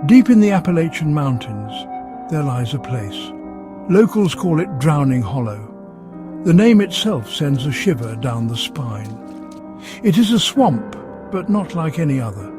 Deep in the Appalachian Mountains, there lies a place. Locals call it Drowning Hollow. The name itself sends a shiver down the spine. It is a swamp, but not like any other.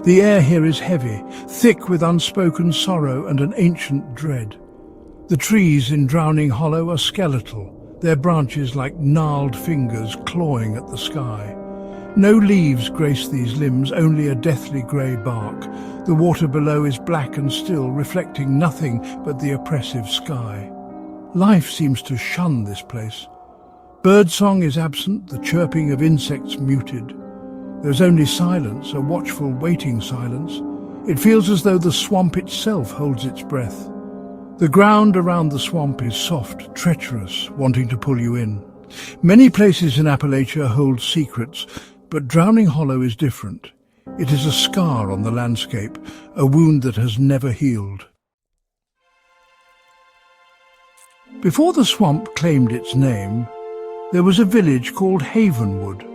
The air here is heavy, thick with unspoken sorrow and an ancient dread. The trees in Drowning Hollow are skeletal, their branches like gnarled fingers clawing at the sky. No leaves grace these limbs, only a deathly grey bark. The water below is black and still, reflecting nothing but the oppressive sky. Life seems to shun this place. Birdsong is absent, the chirping of insects muted. There's only silence, a watchful, waiting silence. It feels as though the swamp itself holds its breath. The ground around the swamp is soft, treacherous, wanting to pull you in. Many places in Appalachia hold secrets, but Drowning Hollow is different. It is a scar on the landscape, a wound that has never healed. Before the swamp claimed its name, there was a village called Havenwood,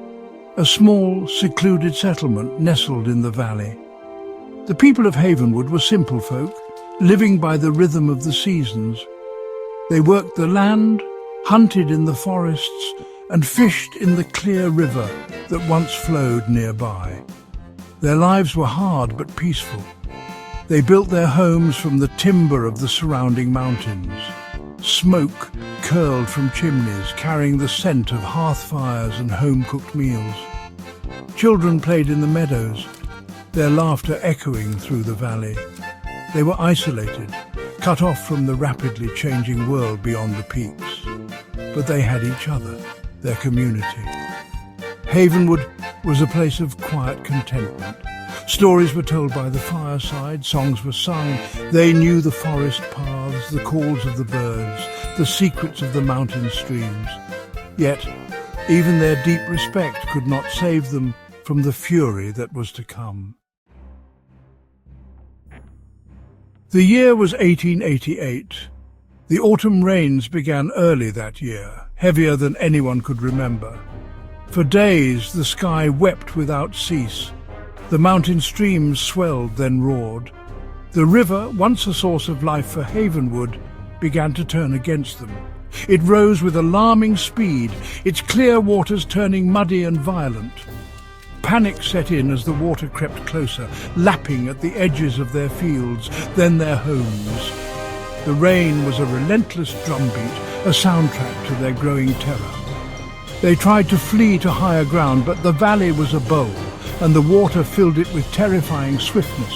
a small, secluded settlement nestled in the valley. The people of Havenwood were simple folk, living by the rhythm of the seasons. They worked the land, hunted in the forests, and fished in the clear river that once flowed nearby. Their lives were hard but peaceful. They built their homes from the timber of the surrounding mountains. Smoke curled from chimneys, carrying the scent of hearth fires and home-cooked meals. Children played in the meadows, their laughter echoing through the valley. They were isolated, cut off from the rapidly changing world beyond the peaks. But they had each other, their community. Havenwood was a place of quiet contentment. Stories were told by the fireside, songs were sung. They knew the forest paths, the calls of the birds, the secrets of the mountain streams. Yet, even their deep respect could not save them from the fury that was to come. The year was 1888. The autumn rains began early that year, heavier than anyone could remember. For days the sky wept without cease. The mountain streams swelled, then roared. The river, once a source of life for Havenwood, began to turn against them. It rose with alarming speed, its clear waters turning muddy and violent. Panic set in as the water crept closer, lapping at the edges of their fields, then their homes. The rain was a relentless drumbeat, a soundtrack to their growing terror. They tried to flee to higher ground, but the valley was a bowl, and the water filled it with terrifying swiftness.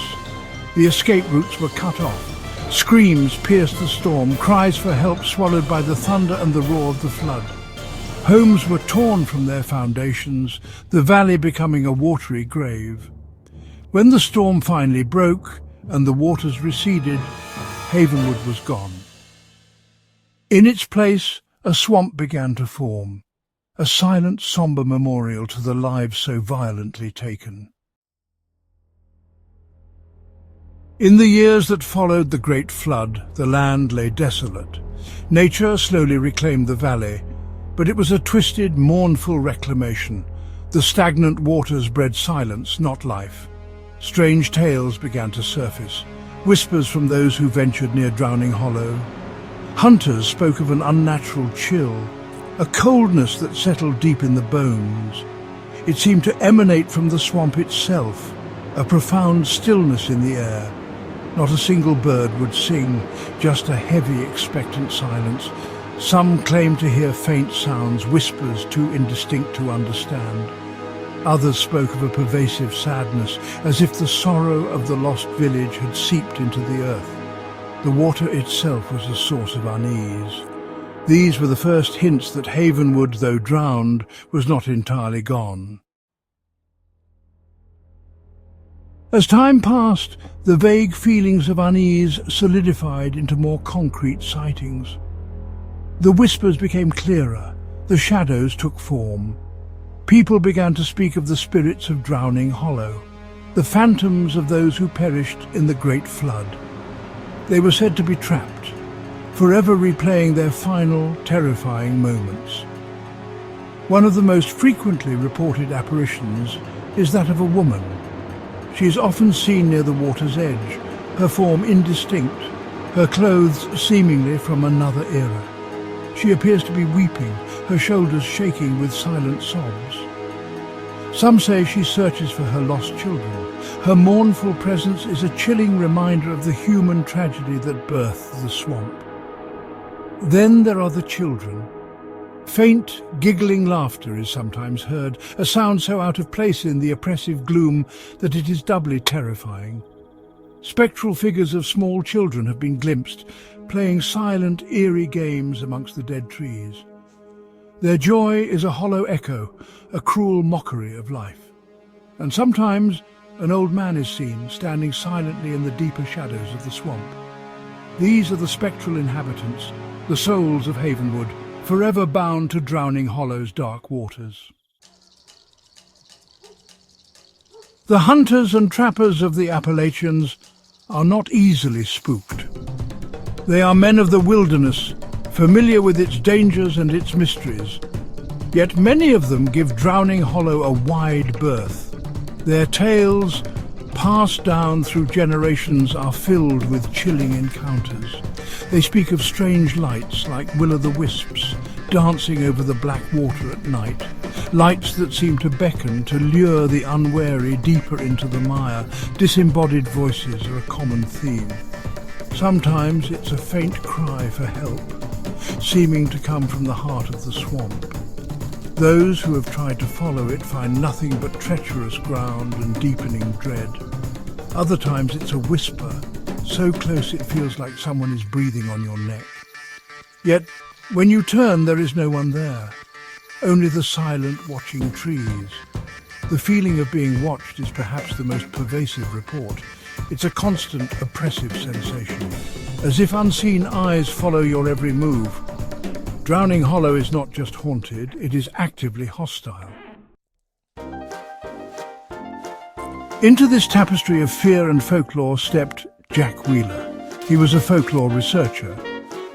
The escape routes were cut off. Screams pierced the storm, cries for help swallowed by the thunder and the roar of the flood. Homes were torn from their foundations, the valley becoming a watery grave. When the storm finally broke and the waters receded, Havenwood was gone. In its place, a swamp began to form, a silent, sombre memorial to the lives so violently taken. In the years that followed the Great Flood, the land lay desolate. Nature slowly reclaimed the valley, but it was a twisted, mournful reclamation. The stagnant waters bred silence, not life. Strange tales began to surface, whispers from those who ventured near Drowning Hollow. Hunters spoke of an unnatural chill, a coldness that settled deep in the bones. It seemed to emanate from the swamp itself, a profound stillness in the air. Not a single bird would sing, just a heavy, expectant silence. Some claimed to hear faint sounds, whispers too indistinct to understand. Others spoke of a pervasive sadness, as if the sorrow of the lost village had seeped into the earth. The water itself was a source of unease. These were the first hints that Havenwood, though drowned, was not entirely gone. As time passed, the vague feelings of unease solidified into more concrete sightings. The whispers became clearer, the shadows took form. People began to speak of the spirits of Drowning Hollow, the phantoms of those who perished in the Great Flood. They were said to be trapped, forever replaying their final, terrifying moments. One of the most frequently reported apparitions is that of a woman. She is often seen near the water's edge, her form indistinct, her clothes seemingly from another era. She appears to be weeping, her shoulders shaking with silent sobs. Some say she searches for her lost children. Her mournful presence is a chilling reminder of the human tragedy that birthed the swamp. Then there are the children. Faint, giggling laughter is sometimes heard, a sound so out of place in the oppressive gloom that it is doubly terrifying. Spectral figures of small children have been glimpsed, playing silent, eerie games amongst the dead trees. Their joy is a hollow echo, a cruel mockery of life. And sometimes an old man is seen, standing silently in the deeper shadows of the swamp. These are the spectral inhabitants, the souls of Havenwood, forever bound to Drowning Hollow's dark waters. The hunters and trappers of the Appalachians are not easily spooked. They are men of the wilderness, familiar with its dangers and its mysteries. Yet many of them give Drowning Hollow a wide berth. Their tales, passed down through generations, are filled with chilling encounters. They speak of strange lights like will-o'-the-wisps dancing over the black water at night, lights that seem to beckon to lure the unwary deeper into the mire. Disembodied voices are a common theme. Sometimes it's a faint cry for help, seeming to come from the heart of the swamp. Those who have tried to follow it find nothing but treacherous ground and deepening dread. Other times it's a whisper, so close it feels like someone is breathing on your neck. Yet, when you turn, there is no one there, only the silent, watching trees. The feeling of being watched is perhaps the most pervasive report. It's a constant, oppressive sensation, as if unseen eyes follow your every move. Drowning Hollow is not just haunted, it is actively hostile. Into this tapestry of fear and folklore stepped Jack Wheeler. He was a folklore researcher,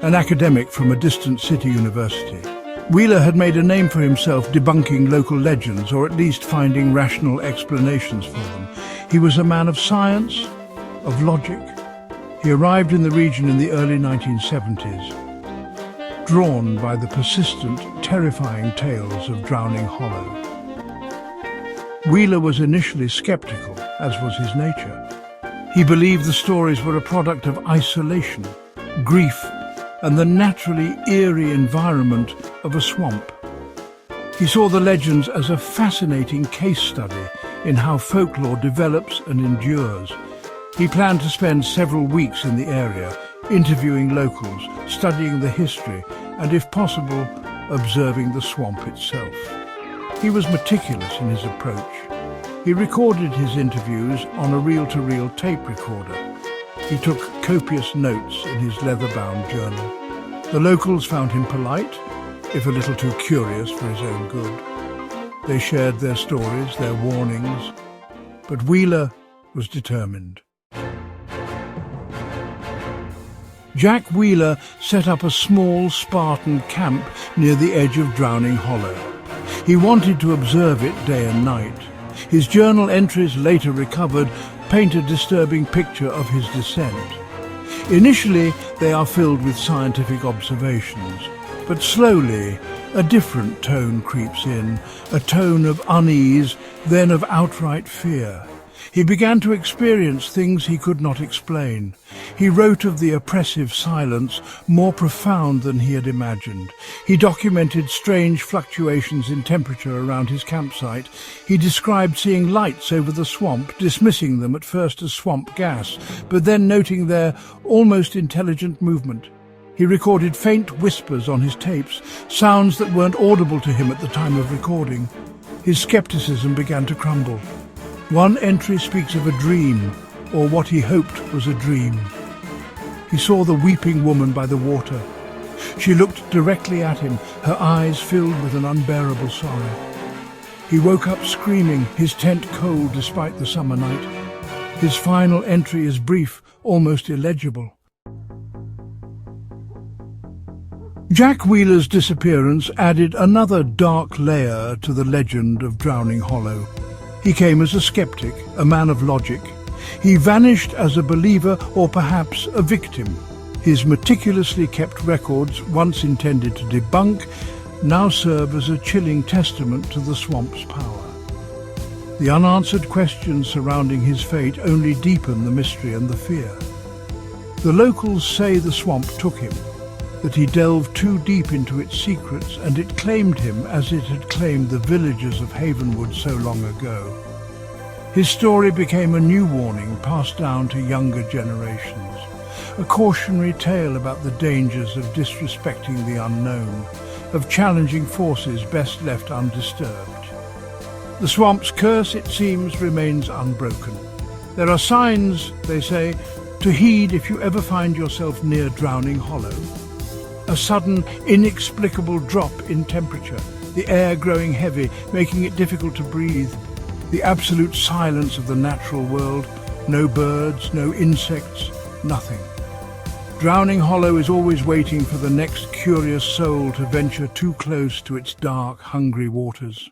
an academic from a distant city university. Wheeler had made a name for himself debunking local legends, or at least finding rational explanations for them. He was a man of science, of logic. He arrived in the region in the early 1970s, drawn by the persistent, terrifying tales of Drowning Hollow. Wheeler was initially skeptical, as was his nature. He believed the stories were a product of isolation, grief, and the naturally eerie environment of a swamp. He saw the legends as a fascinating case study in how folklore develops and endures. He planned to spend several weeks in the area, interviewing locals, studying the history, and if possible, observing the swamp itself. He was meticulous in his approach. He recorded his interviews on a reel-to-reel tape recorder. He took copious notes in his leather-bound journal. The locals found him polite, if a little too curious for his own good. They shared their stories, their warnings, but Wheeler was determined. Jack Wheeler set up a small Spartan camp near the edge of Drowning Hollow. He wanted to observe it day and night. His journal entries, later recovered, paint a disturbing picture of his descent. Initially, they are filled with scientific observations, but slowly a different tone creeps in, a tone of unease, then of outright fear. He began to experience things he could not explain. He wrote of the oppressive silence, more profound than he had imagined. He documented strange fluctuations in temperature around his campsite. He described seeing lights over the swamp, dismissing them at first as swamp gas, but then noting their almost intelligent movement. He recorded faint whispers on his tapes, sounds that weren't audible to him at the time of recording. His skepticism began to crumble. One entry speaks of a dream, or what he hoped was a dream. He saw the weeping woman by the water. She looked directly at him, her eyes filled with an unbearable sorrow. He woke up screaming, his tent cold despite the summer night. His final entry is brief, almost illegible. Jack Wheeler's disappearance added another dark layer to the legend of Drowning Hollow. He came as a skeptic, a man of logic. He vanished as a believer or perhaps a victim. His meticulously kept records, once intended to debunk, now serve as a chilling testament to the swamp's power. The unanswered questions surrounding his fate only deepen the mystery and the fear. The locals say the swamp took him, that he delved too deep into its secrets and it claimed him as it had claimed the villagers of Havenwood so long ago. His story became a new warning passed down to younger generations, a cautionary tale about the dangers of disrespecting the unknown, of challenging forces best left undisturbed. The swamp's curse, it seems, remains unbroken. There are signs, they say, to heed if you ever find yourself near Drowning Hollow. A sudden, inexplicable drop in temperature, the air growing heavy, making it difficult to breathe. The absolute silence of the natural world, no birds, no insects, nothing. Drowning Hollow is always waiting for the next curious soul to venture too close to its dark, hungry waters.